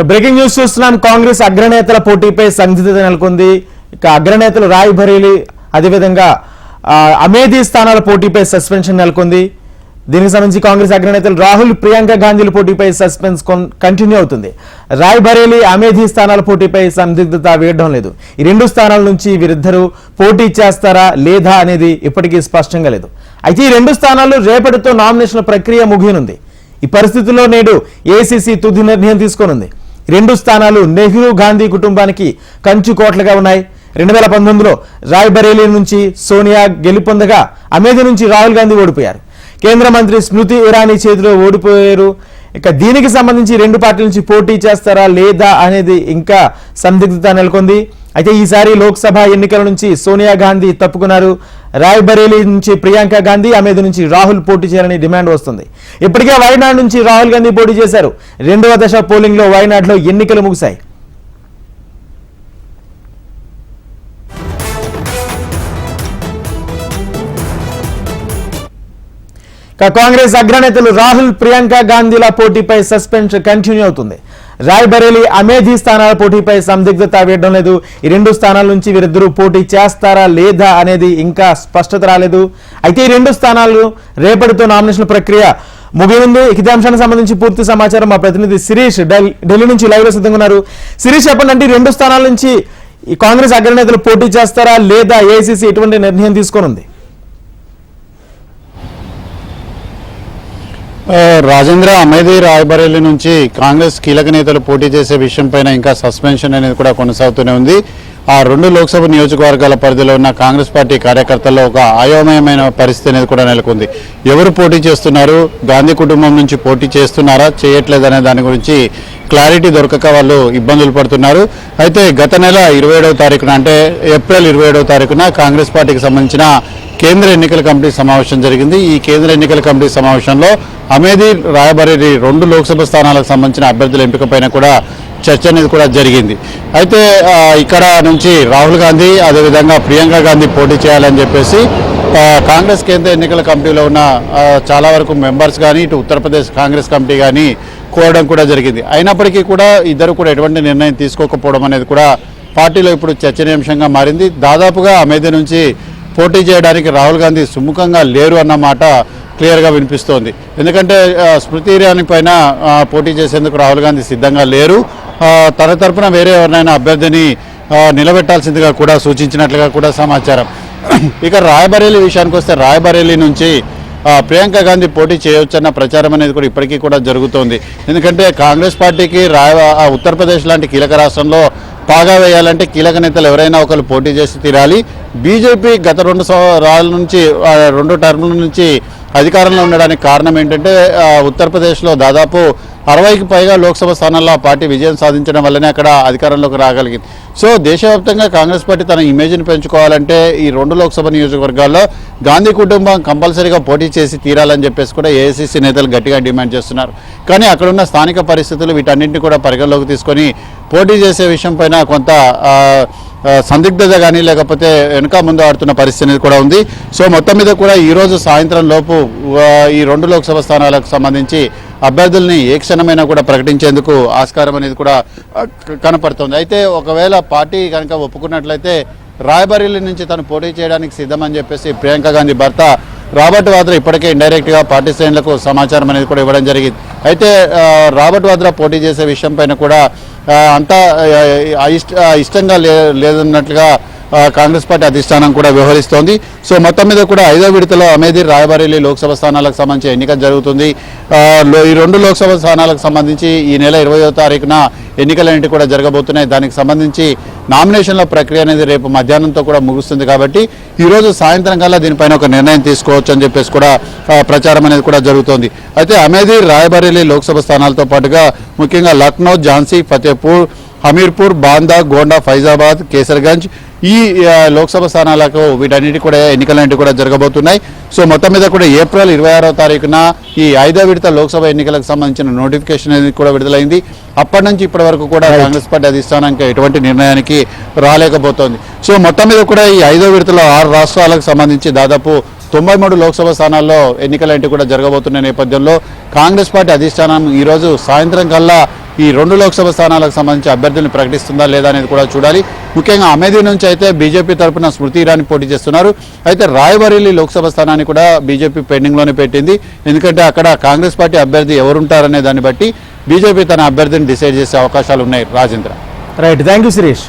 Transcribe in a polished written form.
Breaking news చూస్తున్నాం. కాంగ్రెస్ అగ్రనేతల పోటీపై సందిగ్ధత నెలకొంది. ఇక అగ్రనేతలు రాయ్ బరేలీ అదేవిధంగా అమేధీ స్థానాల పోటీపై సస్పెన్షన్ నెలకొంది. దీనికి సంబంధించి కాంగ్రెస్ అగ్రనేతలు రాహుల్ ప్రియాంక గాంధీల పోటీపై సస్పెన్స్ కంటిన్యూ అవుతుంది. రాయ్ బరేలీ అమేధీ స్థానాల పోటీపై సందిగ్ధత వీడడం లేదు. ఈ రెండు స్థానాల నుంచి వీరిద్దరూ పోటీ చేస్తారా లేదా అనేది ఇప్పటికీ స్పష్టంగా లేదు. అయితే ఈ రెండు స్థానాలు రేపటితో నామినేషన్ల ప్రక్రియ ముగియనుంది. ఈ పరిస్థితుల్లో నేడు ఏఐసీసీ తుది నిర్ణయం తీసుకోనుంది. రెండు స్థానాలు నెహ్రూ గాంధీ కుటుంబానికి కంచుకోట్లుగా ఉన్నాయి. 2019లో రాయ్ బరేలీ నుంచి సోనియా గెలుపొందగా అమేధీ నుంచి రాహుల్ గాంధీ ఓడిపోయారు. కేంద్ర మంత్రి స్మృతి ఇరానీ చేతిలో ఓడిపోయారు. ఇక దీనికి సంబంధించి రెండు పార్టీల నుంచి పోటీ చేస్తారా లేదా అనేది ఇంకా సందిగ్ధత నెలకొంది. అయితే ఈసారి లోక్సభ ఎన్నికల నుంచి సోనియా గాంధీ తప్పుకున్నారు. రాయ్ బరేలీ నుంచి ప్రియాంక గాంధీ, అమేధీ నుంచి రాహుల్ పోటీ చేయాలని డిమాండ్ వస్తుంది. ఇప్పటికే వైనాడ్ నుంచి రాహుల్ గాంధీ పోటీ చేశారు. రెండవ దశ పోలింగ్ లో వైనాడ్లో ఎన్నికలు ముగిశాయి. కాంగ్రెస్ అగ్రనేతలు రాహుల్ ప్రియాంక గాంధీల పోటీపై సస్పెన్షన్ కంటిన్యూ అవుతుంది. రాయ్ బరేలీ అమేధీ స్థానాల పోటీపై సందిగ్ధత వీడడం లేదు. ఈ రెండు స్థానాల నుంచి వీరిద్దరూ పోటీ చేస్తారా లేదా అనేది ఇంకా స్పష్టత రాలేదు. అయితే ఈ రెండు స్థానాలు రేపటితో నామినేషన్ ప్రక్రియ ముగియనుంది. ఇదే అంశానికి సంబంధించి పూర్తి సమాచారం మా ప్రతినిధి శిరీష్ ఢిల్లీ నుంచి లైవ్ లో సిద్ధంగా ఉన్నారు. శిరీష్, చెప్పండి, అంటే రెండు స్థానాల నుంచి ఈ కాంగ్రెస్ అగ్రనేతలు పోటీ చేస్తారా లేదా ఏఐసీసీ ఎటువంటి నిర్ణయం తీసుకోనుంది? రాజేంద్ర, అమేధీ రాయ్ బరేలీ నుంచి కాంగ్రెస్ కీలక నేతలు పోటీ చేసే విషయం పైన ఇంకా సస్పెన్షన్ అనేది కూడా కొనసాగుతూనే ఉంది. ఆ రెండు లోక్సభ నియోజకవర్గాల పరిధిలో ఉన్న కాంగ్రెస్ పార్టీ కార్యకర్తల్లో ఒక అయోమయమైన పరిస్థితి అనేది కూడా నెలకొంది. ఎవరు పోటీ చేస్తున్నారు, గాంధీ కుటుంబం నుంచి పోటీ చేస్తున్నారా చేయట్లేదనే దాని గురించి క్లారిటీ దొరకక వాళ్ళు ఇబ్బందులు పడుతున్నారు. అయితే గత నెల 27వ తారీఖున, అంటే ఏప్రిల్ 27వ తారీఖున కాంగ్రెస్ పార్టీకి సంబంధించిన కేంద్ర ఎన్నికల కమిటీ సమావేశం జరిగింది. ఈ కేంద్ర ఎన్నికల కమిటీ సమావేశంలో అమేధీ రాయ్ బరేలీ రెండు లోక్సభ స్థానాలకు సంబంధించిన అభ్యర్థుల ఎంపికపైన కూడా చర్చ అనేది కూడా జరిగింది. అయితే ఇక్కడ నుంచి రాహుల్ గాంధీ అదేవిధంగా ప్రియాంక గాంధీ పోటీ చేయాలని చెప్పేసి కాంగ్రెస్ కేంద్ర ఎన్నికల కమిటీలో ఉన్న చాలా వరకు మెంబర్స్ కానీ ఇటు ఉత్తరప్రదేశ్ కాంగ్రెస్ కమిటీ కానీ కోరడం కూడా జరిగింది. అయినప్పటికీ కూడా ఇద్దరు కూడా ఎటువంటి నిర్ణయం తీసుకోకపోవడం అనేది కూడా పార్టీలో ఇప్పుడు చర్చనీయాంశంగా మారింది. దాదాపుగా అమేధీ నుంచి పోటీ చేయడానికి రాహుల్ గాంధీ సుముఖంగా లేరు అన్నమాట క్లియర్గా వినిపిస్తోంది. ఎందుకంటే స్మృతి ఇరానీ పైన పోటీ చేసేందుకు రాహుల్ గాంధీ సిద్ధంగా లేరు. తన తరపున వేరే ఎవరినైనా అభ్యర్థిని నిలబెట్టాల్సిందిగా కూడా సూచించినట్లుగా కూడా సమాచారం. ఇక రాయ్ బరేలీ విషయానికి వస్తే రాయ్ బరేలీ నుంచి ప్రియాంక గాంధీ పోటీ చేయవచ్చన్న ప్రచారం అనేది కూడా ఇప్పటికీ కూడా జరుగుతోంది. ఎందుకంటే కాంగ్రెస్ పార్టీకి ఉత్తరప్రదేశ్ లాంటి కీలక రాష్ట్రంలో పాగా వేయాలంటే కీలక నేతలు ఎవరైనా ఒకరు పోటీ చేసి తీరాలి. బీజేపీ గత రెండు టర్ముల నుంచి అధికారంలో ఉండడానికి కారణం ఏంటంటే ఉత్తరప్రదేశ్లో దాదాపు 60కి పైగా లోక్సభ స్థానాల్లో ఆ పార్టీ విజయం సాధించడం వల్లనే అక్కడ అధికారంలోకి రాగలిగింది. సో దేశవ్యాప్తంగా కాంగ్రెస్ పార్టీ తన ఇమేజ్ని పెంచుకోవాలంటే ఈ రెండు లోక్సభ నియోజకవర్గాల్లో గాంధీ కుటుంబం కంపల్సరీగా పోటీ చేసి తీరాలని చెప్పేసి కూడా ఏఐసీసీ నేతలు గట్టిగా డిమాండ్ చేస్తున్నారు. కానీ అక్కడున్న స్థానిక పరిస్థితులు వీటన్నింటినీ కూడా పరిగణలోకి తీసుకొని పోటీ చేసే విషయం పైన కొంత సందిగ్ధత కానీ లేకపోతే వెనుక ముందు ఆడుతున్న పరిస్థితి కూడా ఉంది. సో మొత్తం మీద కూడా ఈరోజు సాయంత్రం లోపు ఈ రెండు లోక్సభ స్థానాలకు సంబంధించి అభ్యర్థుల్ని ఏ క్షణమైనా కూడా ప్రకటించేందుకు ఆస్కారం అనేది కూడా కనపడుతుంది. అయితే ఒకవేళ పార్టీ కనుక ఒప్పుకున్నట్లయితే రాయ్ బరేలీ నుంచి తను పోటీ చేయడానికి సిద్ధమని చెప్పేసి ప్రియాంక గాంధీ భర్త రాబర్ట్ వాద్రా ఇప్పటికే ఇండైరెక్ట్గా పార్టీ శ్రేణులకు సమాచారం అనేది కూడా ఇవ్వడం జరిగింది. అయితే రాబర్ట్ వాద్రా పోటీ చేసే విషయం పైన కూడా అంతా ఇష్టంగా లేదన్నట్లుగా కాంగ్రెస్ పార్టీ అధిష్టానం కూడా వ్యవహరిస్తోంది. సో మొత్తం మీద కూడా 5వ విడతలో అమేధీ రాయ్ బరేలీ లోక్సభ స్థానాలకు సంబంధించి ఎన్నిక జరుగుతుంది. ఈ రెండు లోక్సభ స్థానాలకు సంబంధించి ఈ నెల 20వ తారీఖున ఎన్నికలన్నింటి కూడా జరగబోతున్నాయి. దానికి సంబంధించి నామినేషన్ల ప్రక్రియ అనేది రేపు మధ్యాహ్నంతో కూడా ముగుస్తుంది. కాబట్టి ఈరోజు సాయంత్రం కల్లా దీనిపైన ఒక నిర్ణయం తీసుకోవచ్చు అని చెప్పేసి కూడా ప్రచారం అనేది కూడా జరుగుతోంది. అయితే అమేధీ రాయ్ బరేలీ లోక్సభ స్థానాలతో పాటుగా ముఖ్యంగా లక్నో, ఝాన్సీ, ఫతేపూర్, హమీర్పూర్, బాందా, గోండా, ఫైజాబాద్, కేసర్గంజ్ ఈ లోక్సభ స్థానాలకు వీటన్నిటి కూడా ఎన్నికలన్నింటి కూడా జరగబోతున్నాయి. సో మొత్తం మీద కూడా ఏప్రిల్ 26వ తారీఖున ఈ 5వ విడత లోక్సభ ఎన్నికలకు సంబంధించిన నోటిఫికేషన్ అనేది కూడా విడుదలైంది. అప్పటి నుంచి ఇప్పటి వరకు కూడా కాంగ్రెస్ పార్టీ అధిష్టానానికి ఎటువంటి నిర్ణయానికి రాలేకపోతోంది. సో మొత్తం మీద కూడా ఈ 5వ విడతలో 6 రాష్ట్రాలకు సంబంధించి దాదాపు 93 లోక్సభ స్థానాల్లో ఎన్నికలంటే కూడా జరగబోతున్న నేపథ్యంలో కాంగ్రెస్ పార్టీ అధిష్టానం ఈరోజు సాయంత్రం కల్లా ఈ 2 లోక్సభ స్థానాలకు సంబంధించి అభ్యర్థులను ప్రకటిస్తుందా లేదా అనేది కూడా చూడాలి. ముఖ్యంగా అమేధీ నుంచి అయితే బీజేపీ తరఫున స్మృతి ఇరానీ పోటీ చేస్తున్నారు. అయితే రాయ్బరేలీ లోక్సభ స్థానాన్ని కూడా బీజేపీ పెండింగ్లోనే పెట్టింది. ఎందుకంటే అక్కడ కాంగ్రెస్ పార్టీ అభ్యర్థి ఎవరుంటారనే దాన్ని బట్టి బీజేపీ తన అభ్యర్థిని డిసైడ్ చేసే అవకాశాలు ఉన్నాయి. Rajendra. Right, thank you Sirish.